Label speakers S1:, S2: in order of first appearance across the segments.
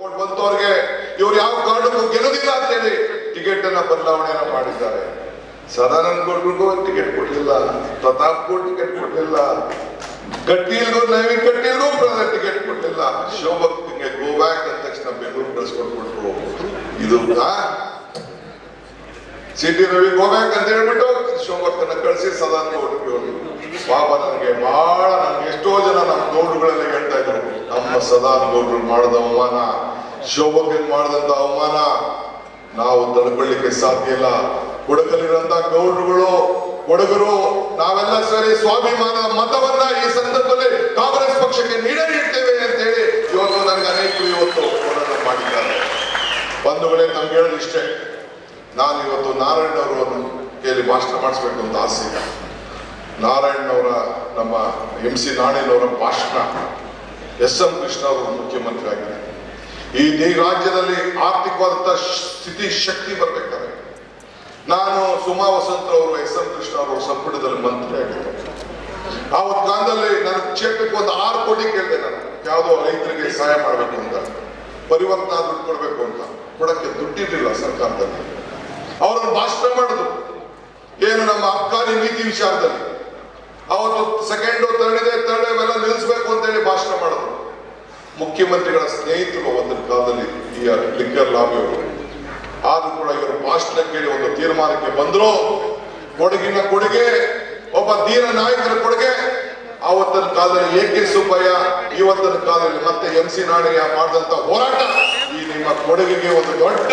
S1: ಬಂತವ್ರಿಗೆ ಇವ್ರು ಯಾವ ಕಾರಣಕ್ಕೂ ಗೆಲ್ಲುದಿಲ್ಲ ಅಂತೇಳಿ ಟಿಕೆಟ್ ಅನ್ನ ಬದಲಾವಣೆಯನ್ನ ಮಾಡಿದ್ದಾರೆ. ಸದಾನಂದ ಗೌಡ್ರಿಗೂ ಟಿಕೆಟ್ ಕೊಡ್ಲಿಲ್ಲ, ಪ್ರತಾಪ್ಗೂ ಟಿಕೆಟ್ ಕೊಡ್ಲಿಲ್ಲ, ಕಟೀಲ್ಗೂ ನವೀನ್ ಕಟೀಲ್ಗೂ ಟಿಕೆಟ್ ಕೊಡ್ಲಿಲ್ಲ. ಶೋಭಕ್ತಿಗೆ ಗೋ ಬ್ಯಾಕ್ ಅಂದ ತಕ್ಷಣ ಬೆಂಗಳೂರು ಕಳ್ಸಿಕೊಟ್ಬಿಟ್ರು. ಇದು ಸಿಟಿ ರವಿ ಗೋ ಬ್ಯಾಕ್ ಅಂತ ಹೇಳ್ಬಿಟ್ಟು ಶೋಭಕ್ತನ ಕಳಿಸಿ ಸದಾನಂದ ಗೌಡ್ರಿಗೆ ಪಾಪ ನನಗೆ ಎಷ್ಟೋ ಜನ ನಮ್ಮ ಗೌಡ್ರುಗಳೆಲ್ಲ ಹೇಳ್ತಾ ಇದ್ರು, ನಮ್ಮ ಸದಾನಂದ ಗೌಡ್ರು ಮಾಡಿದ ಅವಮಾನ, ಶೋಭಕ್ಕೆ ಮಾಡಿದಂತ ಅವಮಾನ ನಾವು ತಡ್ಕೊಳ್ಳಿಕ್ಕೆ ಸಾಧ್ಯ ಇಲ್ಲ. ಕೊಡಗಲ್ಲಿರುವಂತ ಗೌಡ್ರುಗಳು, ಕೊಡಗರು ನಾವೆಲ್ಲ ಸೇರಿ ಸ್ವಾಭಿಮಾನದ ಮತವನ್ನ ಈ ಸಂದರ್ಭದಲ್ಲಿ ಕಾಂಗ್ರೆಸ್ ಪಕ್ಷಕ್ಕೆ ನೀಡಲಿರ್ತೇವೆ ಅಂತ ಹೇಳಿ ಇವತ್ತು ನನಗೆ ಅನೇಕರು ಇವತ್ತು ಹೋರಾಟ ಮಾಡಿದ್ದಾರೆ. ಬಂಧುಗಳೇ, ನಮ್ಗೆ ಹೇಳೋದು ಇಷ್ಟೇ, ನಾನು ಇವತ್ತು ನಾರಾಯಣನವರು ಕೇಳಿ ಭಾಷಣ ಮಾಡಿಸ್ಬೇಕು ಅಂತ ಆಸೆ ಇಲ್ಲ. ನಾರಾಯಣನವರ, ನಮ್ಮ MC ನಾರಾಯಣನವರ ಭಾಷಣ, SM ಕೃಷ್ಣ ಅವರು ಮುಖ್ಯಮಂತ್ರಿ ಆಗಿದ್ದಾರೆ. ಈ ರಾಜ್ಯದಲ್ಲಿ ಆರ್ಥಿಕವಾದಂತ ಸ್ಥಿತಿ ಶಕ್ತಿ ಬರ್ಬೇಕಾದ್ರೆ ನಾನು ಸುಮಾ ವಸಂತರವರು, SM ಕೃಷ್ಣ ಅವರು ಸಂಪುಟದಲ್ಲಿ ಮಂತ್ರಿ ಆಗಿದ್ದಾರೆ. ಆವತ್ತು ಕಾಲದಲ್ಲಿ ನನ್ನ ಕ್ಷೇತ್ರಕ್ಕೆ ಒಂದು 6 ಕೋಟಿ ಕೇಳಿದೆ. ನಾನು ಯಾವುದೋ ರೈತರಿಗೆ ಸಹಾಯ ಮಾಡಬೇಕು ಅಂತ, ಪರಿವರ್ತನಾ ದುಡ್ಡು ಕೊಡ್ಬೇಕು ಅಂತ, ಕೊಡಕ್ಕೆ ದುಡ್ಡಿರ್ಲಿಲ್ಲ ಸರ್ಕಾರದಲ್ಲಿ. ಅವರನ್ನು ಭಾಷಣ ಮಾಡಿದ್ರು ಏನು ನಮ್ಮ ಅಬ್ಕಾರಿ ನೀತಿ ವಿಚಾರದಲ್ಲಿ. ಅವತ್ತು ಸೆಕೆಂಡ್ ಥರ್ಡ್ ಎಲ್ಲ ನಿಲ್ಲಿಸಬೇಕು ಅಂತ ಹೇಳಿ ಭಾಷಣ ಮಾಡಿದ್ರು. ಮುಖ್ಯಮಂತ್ರಿಗಳ ಸ್ನೇಹಿತರು ಒಂದಿನ ಕಾಲದಲ್ಲಿ ಈ ಲಿಕ್ಕರ್ ಲಾಬಿಯವರು, ಆದ್ರೂ ಕೂಡ ಇವರು ಭಾಷಣ ಕೇಳಿ ಒಂದು ತೀರ್ಮಾನಕ್ಕೆ ಬಂದ್ರು. ಕೊಡಗಿನ ಕೊಡುಗೆ, ಒಬ್ಬ ಧೀರ ನಾಯಕರ ಕೊಡುಗೆ. ಆವತ್ತಿನ ಕಾಲದಲ್ಲಿ AK ಸುಬ್ಬಯ್ಯ, ಇವತ್ತಿನ ಕಾಲದಲ್ಲಿ ಮತ್ತೆ MC ನಾಣಯ್ಯ ಮಾಡಿದಂತ ಹೋರಾಟ ಈ ನಿಮ್ಮ ಕೊಡಗಿಗೆ ಒಂದು ದೊಡ್ಡ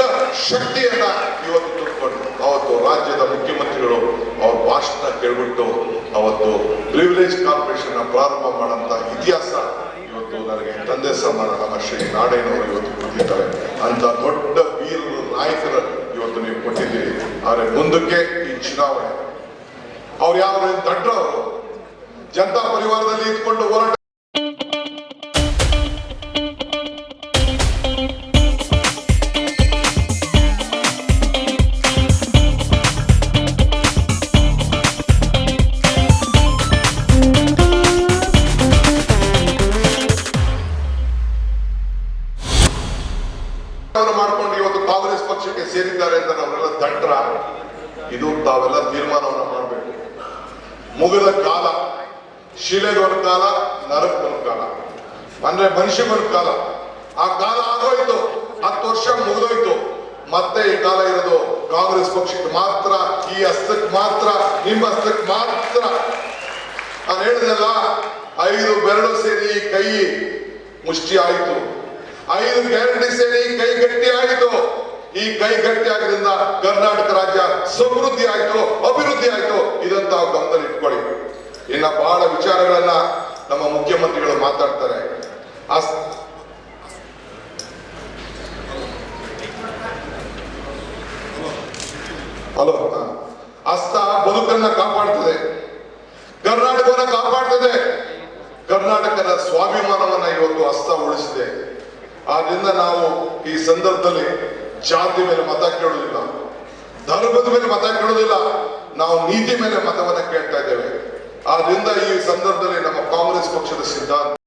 S1: ಶಕ್ತಿಯನ್ನ ಇವತ್ತು ತುಂಬಿಕೊಂಡು ಅವತ್ತು ರಾಜ್ಯದ ಮುಖ್ಯಮಂತ್ರಿಗಳು ಅವ್ರ ಭಾಷಣ ಕೇಳ್ಬಿಟ್ಟು ಅವತ್ತು ಪ್ರಿವಿಲೇಜ್ ಕಾರ್ಪೊರೇಷನ್ ಪ್ರಾರಂಭ ಮಾಡಂತ ಇತಿಹಾಸ ಇವತ್ತು ನನಗೆ ತಂದೆ ಸಮಾನ ನಮ್ಮ ಶ್ರೀ ನಾಡೇನವರು ಇವತ್ತು ಕೊಟ್ಟಿದ್ದಾರೆ. ಅಂತ ದೊಡ್ಡ ವೀರ ನಾಯಕರ ಇವತ್ತು ನೀವು ಕೊಟ್ಟಿದ್ದೀರಿ. ಆದ್ರೆ ಮುಂದಕ್ಕೆ ಈ ಚುನಾವಣೆ ಅವ್ರು ಯಾವ ದಡ್ಡವರು ಜನತಾ ಪರಿವಾರದಲ್ಲಿ ಇದ್ಕೊಂಡು ಹೋರಾಟ ಮಾಡ್ಕೊಂಡು ಇವತ್ತು ಕಾಂಗ್ರೆಸ್ ಪಕ್ಷಕ್ಕೆ ಸೇರಿದ್ದಾರೆ ಅಂತ ನಾವೆಲ್ಲ ದಡ್ರ. ಇದು ತಾವೆಲ್ಲ ತೀರ್ಮಾನವನ್ನ ಮಾಡಬೇಕು. ಮುಗಿದ ಕಾಲ, ಶಿಲೆಗೊಂದು ಕಾಲ, ನರಕ್ಕೊಂದು ಕಾಲ, ಅಂದ್ರೆ ಮನುಷ್ಯಗೊಂದು ಕಾಲ. ಆ ಕಾಲ ಆಗೋಯ್ತು, 10 ವರ್ಷ ಮುಗಿದೋಯ್ತು. ಮತ್ತೆ ಈ ಕಾಲ ಇರೋದು ಕಾಂಗ್ರೆಸ್ ಪಕ್ಷಕ್ಕೆ ಮಾತ್ರ, ಈ ಹಸ್ತಕ್ಕೆ ಮಾತ್ರ, ನಿಮ್ಮ ಹಸ್ತಕ್ಕೆ ಮಾತ್ರ. ನಾನು ಹೇಳಿದ್ನಲ್ಲ, 5 ಬೆರಳು ಸೇರಿ ಕೈ ಮುಷ್ಟಿ ಆಯಿತು, 5 ಗ್ಯಾರಂಟಿ ಸೇರಿ ಕೈ ಗಟ್ಟಿ ಆಯಿತು. ಈ ಕೈ ಗಟ್ಟಿ ಆಗೋದ್ರಿಂದ ಕರ್ನಾಟಕ ರಾಜ್ಯ ಸಮೃದ್ಧಿ ಆಯ್ತು, ಅಭಿವೃದ್ಧಿ ಆಯ್ತು. ಇದಂತ ಗಮನದಲ್ಲಿ ಇಟ್ಕೊಳ್ಳಿ. ಇನ್ನ ಬಹಳ ವಿಚಾರಗಳನ್ನ ನಮ್ಮ ಮುಖ್ಯಮಂತ್ರಿಗಳು ಮಾತಾಡ್ತಾರೆ. ಹಲೋ, ಹಸ್ತ ಬದುಕನ್ನ ಕಾಪಾಡ್ತದೆ, ಕರ್ನಾಟಕವನ್ನ ಕಾಪಾಡ್ತದೆ, ಕರ್ನಾಟಕದ ಸ್ವಾಭಿಮಾನವನ್ನ ಇವತ್ತು ಹಸ್ತ ಉಳಿಸಿದೆ. ಆದ್ರಿಂದ ನಾವು ಈ ಸಂದರ್ಭದಲ್ಲಿ ಜಾತಿ ಮೇಲೆ ಮತ ಕೇಳೋದಿಲ್ಲ, ಧರ್ಮದ ಮೇಲೆ ಮತ ಕೇಳೋದಿಲ್ಲ, ನಾವು ನೀತಿ ಮೇಲೆ ಮತವನ್ನ ಕೇಳ್ತಾ ಇದ್ದೇವೆ. ಆದ್ರಿಂದ ಈ ಸಂದರ್ಭದಲ್ಲಿ ನಮ್ಮ ಕಾಂಗ್ರೆಸ್ ಪಕ್ಷದ ಸಿದ್ಧಾಂತ